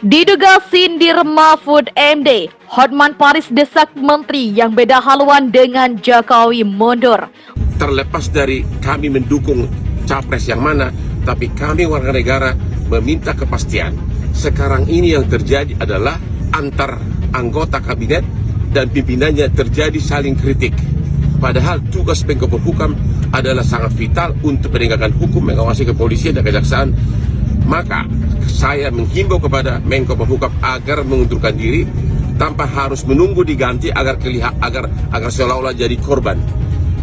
Diduga sindir Mahfud MD, Hotman Paris desak menteri yang beda haluan dengan Jokowi mundur. Terlepas dari kami mendukung capres yang mana, tapi kami warga negara meminta kepastian. Sekarang ini yang terjadi adalah antar anggota kabinet dan pimpinannya terjadi saling kritik. Padahal tugas Menko Polhukam adalah sangat vital untuk penegakan hukum, mengawasi kepolisian dan kejaksaan. Maka saya menghimbau kepada Menko Polhukam agar mengundurkan diri tanpa harus menunggu diganti agar seolah-olah jadi korban.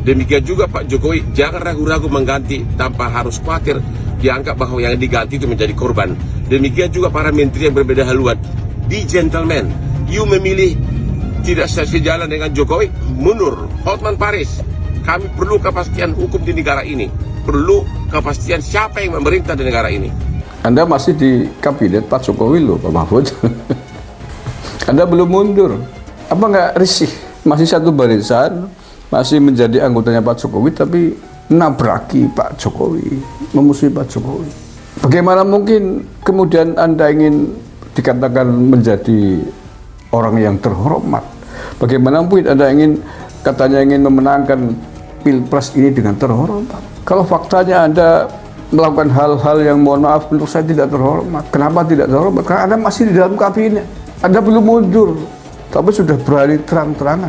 Demikian juga Pak Jokowi jangan ragu-ragu mengganti tanpa harus khawatir dianggap bahwa yang diganti itu menjadi korban. Demikian juga para menteri yang berbeda haluan. Be gentleman. You memilih tidak sejalan dengan Jokowi, mundur. Hotman Paris, kami perlu kepastian hukum di negara ini. Perlu kepastian siapa yang memerintah di negara ini. Anda masih di kabinet Pak Jokowi loh, Pak Mahfud. Anda belum mundur. Apa nggak risih? Masih satu barisan, masih menjadi anggotanya Pak Jokowi, tapi nabraki Pak Jokowi, memusuhi Pak Jokowi. Bagaimana mungkin kemudian Anda ingin dikatakan menjadi orang yang terhormat? Bagaimana mungkin Anda katanya ingin memenangkan Pilpres ini dengan terhormat? Kalau faktanya Anda melakukan hal-hal yang mohon maaf menurut saya tidak terhormat. Kenapa tidak terhormat? Karena Anda masih di dalam kabinet. Anda belum mundur, tapi sudah berani terang-terangan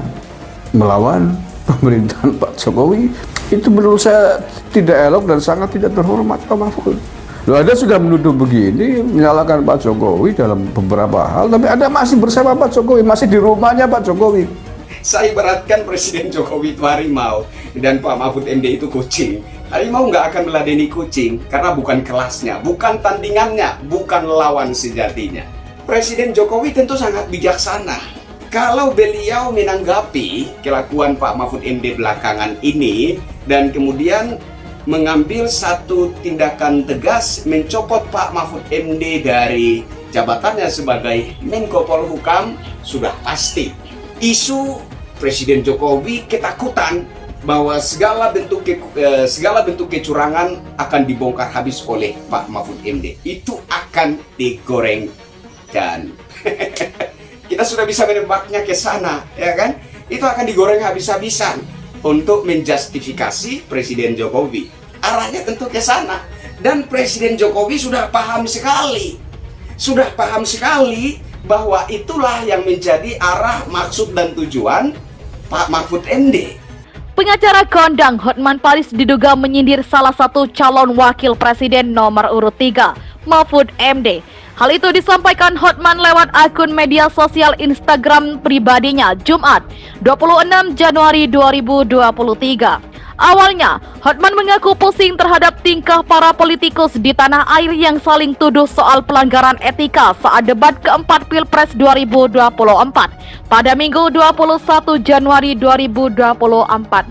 melawan pemerintahan Pak Jokowi. Itu menurut saya tidak elok dan sangat tidak terhormat, Pak Mahfud. Loh, Anda sudah menuduh begini, menyalahkan Pak Jokowi dalam beberapa hal, tapi Anda masih bersama Pak Jokowi, masih di rumahnya Pak Jokowi. Saya ibaratkan Presiden Jokowi itu harimau dan Pak Mahfud MD itu kucing. Harimau nggak akan meladeni kucing karena bukan kelasnya, bukan tandingannya, bukan lawan sejatinya. Presiden Jokowi tentu sangat bijaksana. Kalau beliau menanggapi kelakuan Pak Mahfud MD belakangan ini dan kemudian mengambil satu tindakan tegas mencopot Pak Mahfud MD dari jabatannya sebagai Menko Polhukam, sudah pasti isu Presiden Jokowi ketakutan bahwa segala bentuk kecurangan akan dibongkar habis oleh Pak Mahfud MD. Itu akan digorengkan. Kita sudah bisa menebaknya ke sana, ya kan? Itu akan digoreng habis-habisan untuk menjustifikasi Presiden Jokowi. Arahnya tentu ke sana. Dan Presiden Jokowi sudah paham sekali bahwa itulah yang menjadi arah, maksud, dan tujuan Pak Mahfud MD. Pengacara kondang Hotman Paris diduga menyindir salah satu calon wakil presiden nomor urut 3, Mahfud MD. Hal itu disampaikan Hotman lewat akun media sosial Instagram pribadinya Jumat 26 Januari 2023. Awalnya, Hotman mengaku pusing terhadap tingkah para politikus di tanah air yang saling tuduh soal pelanggaran etika saat debat keempat Pilpres 2024 pada Minggu 21 Januari 2024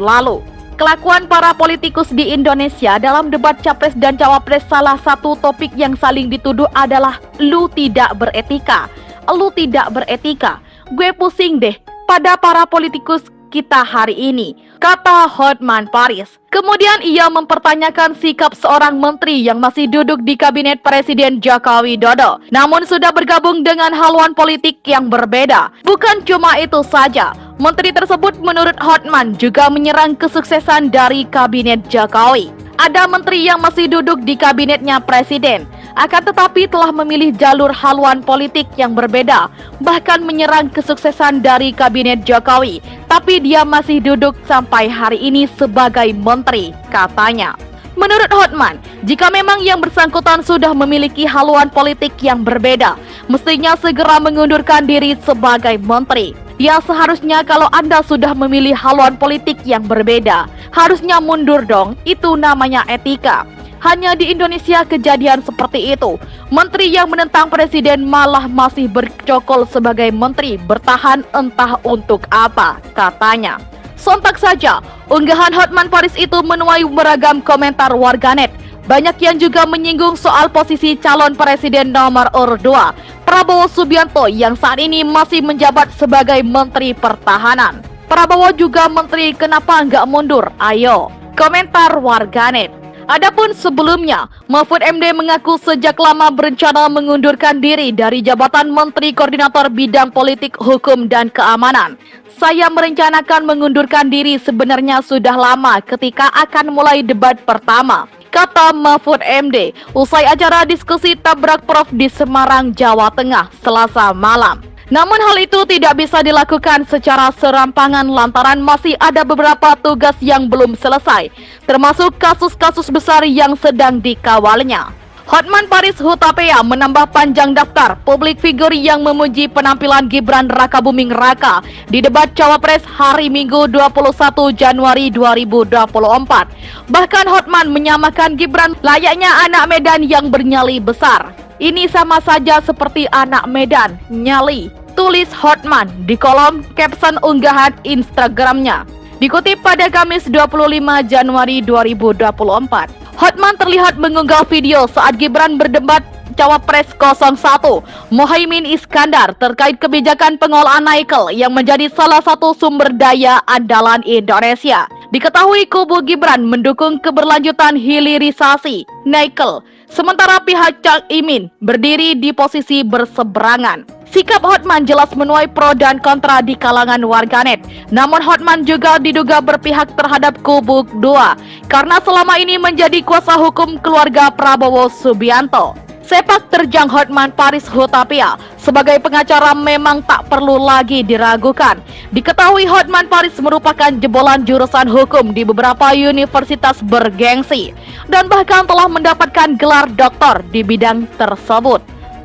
lalu. Kelakuan para politikus di Indonesia dalam debat Capres dan Cawapres salah satu topik yang saling dituduh adalah lu tidak beretika. Lu tidak beretika. Gue pusing deh pada para politikus kita hari ini, kata Hotman Paris. Kemudian ia mempertanyakan sikap seorang menteri yang masih duduk di kabinet Presiden Joko Widodo, namun sudah bergabung dengan haluan politik yang berbeda. Bukan cuma itu saja, menteri tersebut menurut Hotman juga menyerang kesuksesan dari kabinet Jokowi. Ada menteri yang masih duduk di kabinetnya Presiden, akan tetapi telah memilih jalur haluan politik yang berbeda, bahkan menyerang kesuksesan dari kabinet Jokowi, tapi dia masih duduk sampai hari ini sebagai menteri, katanya. Menurut Hotman, jika memang yang bersangkutan sudah memiliki haluan politik yang berbeda, mestinya segera mengundurkan diri sebagai menteri. Ya seharusnya kalau Anda sudah memilih haluan politik yang berbeda, harusnya mundur dong, itu namanya etika. Hanya di Indonesia kejadian seperti itu. Menteri yang menentang presiden malah masih bercokol sebagai menteri, bertahan entah untuk apa, katanya. Sontak saja, unggahan Hotman Paris itu menuai beragam komentar warganet. Banyak yang juga menyinggung soal posisi calon presiden nomor urut 2, Prabowo Subianto yang saat ini masih menjabat sebagai Menteri Pertahanan. Prabowo juga menteri, kenapa nggak mundur? Ayo, komentar warganet. Adapun sebelumnya, Mahfud MD mengaku sejak lama berencana mengundurkan diri dari jabatan Menteri Koordinator Bidang Politik, Hukum, dan Keamanan. Saya merencanakan mengundurkan diri sebenarnya sudah lama ketika akan mulai debat pertama, kata Mahfud MD usai acara diskusi tabrak prof di Semarang, Jawa Tengah, Selasa malam. Namun hal itu tidak bisa dilakukan secara serampangan lantaran masih ada beberapa tugas yang belum selesai, termasuk kasus-kasus besar yang sedang dikawalnya. Hotman Paris Hutapea menambah panjang daftar publik figur yang memuji penampilan Gibran Rakabuming Raka di debat Cawapres hari Minggu 21 Januari 2024. Bahkan Hotman menyamakan Gibran layaknya anak Medan yang bernyali besar. Ini sama saja seperti anak Medan, nyali, tulis Hotman di kolom caption unggahan Instagramnya. Dikutip pada Kamis 25 Januari 2024. Hotman terlihat mengunggah video saat Gibran berdebat Cawapres 01 Muhaimin Iskandar terkait kebijakan pengolahan nikel yang menjadi salah satu sumber daya andalan Indonesia. Diketahui kubu Gibran mendukung keberlanjutan hilirisasi nikel, sementara pihak Cak Imin berdiri di posisi berseberangan. Sikap Hotman jelas menuai pro dan kontra di kalangan warganet. Namun Hotman juga diduga berpihak terhadap kubu 2 karena selama ini menjadi kuasa hukum keluarga Prabowo Subianto. Sepak terjang Hotman Paris Hutapea sebagai pengacara memang tak perlu lagi diragukan. Diketahui Hotman Paris merupakan jebolan jurusan hukum di beberapa universitas bergengsi dan bahkan telah mendapatkan gelar doktor di bidang tersebut.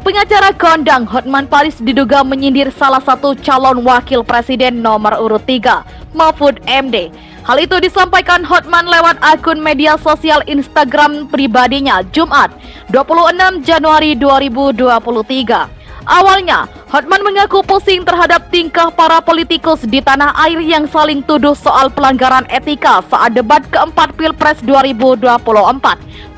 Pengacara kondang Hotman Paris diduga menyindir salah satu calon wakil presiden nomor urut 3, Mahfud MD. Hal itu disampaikan Hotman lewat akun media sosial Instagram pribadinya Jumat 26 Januari 2023. Awalnya, Hotman mengaku pusing terhadap tingkah para politikus di tanah air yang saling tuduh soal pelanggaran etika saat debat keempat Pilpres 2024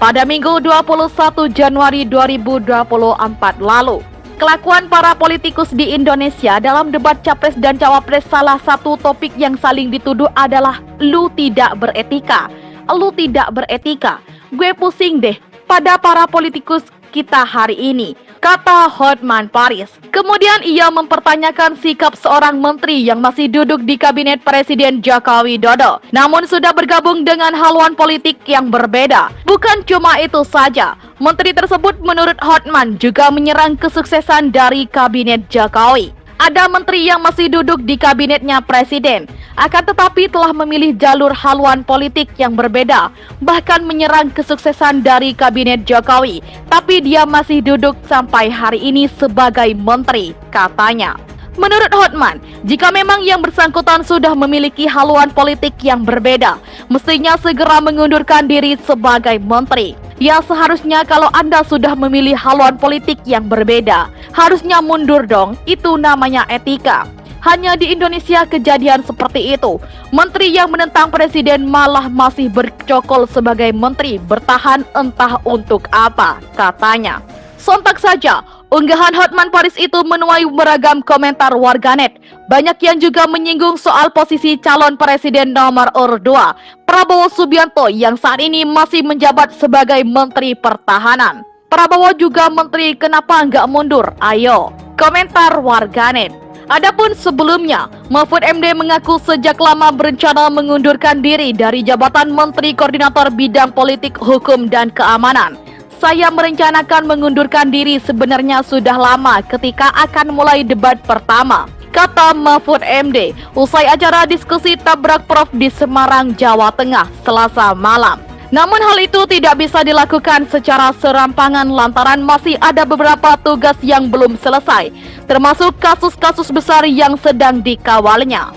pada Minggu 21 Januari 2024 lalu. Kelakuan para politikus di Indonesia dalam debat Capres dan Cawapres salah satu topik yang saling dituduh adalah lu tidak beretika. Lu tidak beretika. Gue pusing deh pada para politikus kita hari ini, kata Hotman Paris. Kemudian ia mempertanyakan sikap seorang menteri yang masih duduk di kabinet Presiden Joko Widodo, namun sudah bergabung dengan haluan politik yang berbeda. Bukan cuma itu saja, menteri tersebut menurut Hotman juga menyerang kesuksesan dari kabinet Jokowi. Ada menteri yang masih duduk di kabinetnya presiden, akan tetapi telah memilih jalur haluan politik yang berbeda, bahkan menyerang kesuksesan dari kabinet Jokowi, tapi dia masih duduk sampai hari ini sebagai menteri, katanya. Menurut Hotman, jika memang yang bersangkutan sudah memiliki haluan politik yang berbeda, mestinya segera mengundurkan diri sebagai menteri. Ya seharusnya kalau Anda sudah memilih haluan politik yang berbeda, harusnya mundur dong, itu namanya etika. Hanya di Indonesia kejadian seperti itu. Menteri yang menentang presiden malah masih bercokol sebagai menteri, bertahan entah untuk apa, katanya. Sontak saja, unggahan Hotman Paris itu menuai beragam komentar warganet. Banyak yang juga menyinggung soal posisi calon presiden nomor urut 2, Prabowo Subianto yang saat ini masih menjabat sebagai Menteri Pertahanan. Prabowo juga menteri, kenapa nggak mundur? Ayo, komentar warganet. Adapun sebelumnya, Mahfud MD mengaku sejak lama berencana mengundurkan diri dari jabatan Menteri Koordinator Bidang Politik, Hukum, dan Keamanan. Saya merencanakan mengundurkan diri sebenarnya sudah lama ketika akan mulai debat pertama, kata Mahfud MD usai acara diskusi tabrak prof di Semarang, Jawa Tengah, Selasa malam. Namun hal itu tidak bisa dilakukan secara serampangan lantaran masih ada beberapa tugas yang belum selesai, termasuk kasus-kasus besar yang sedang dikawalnya.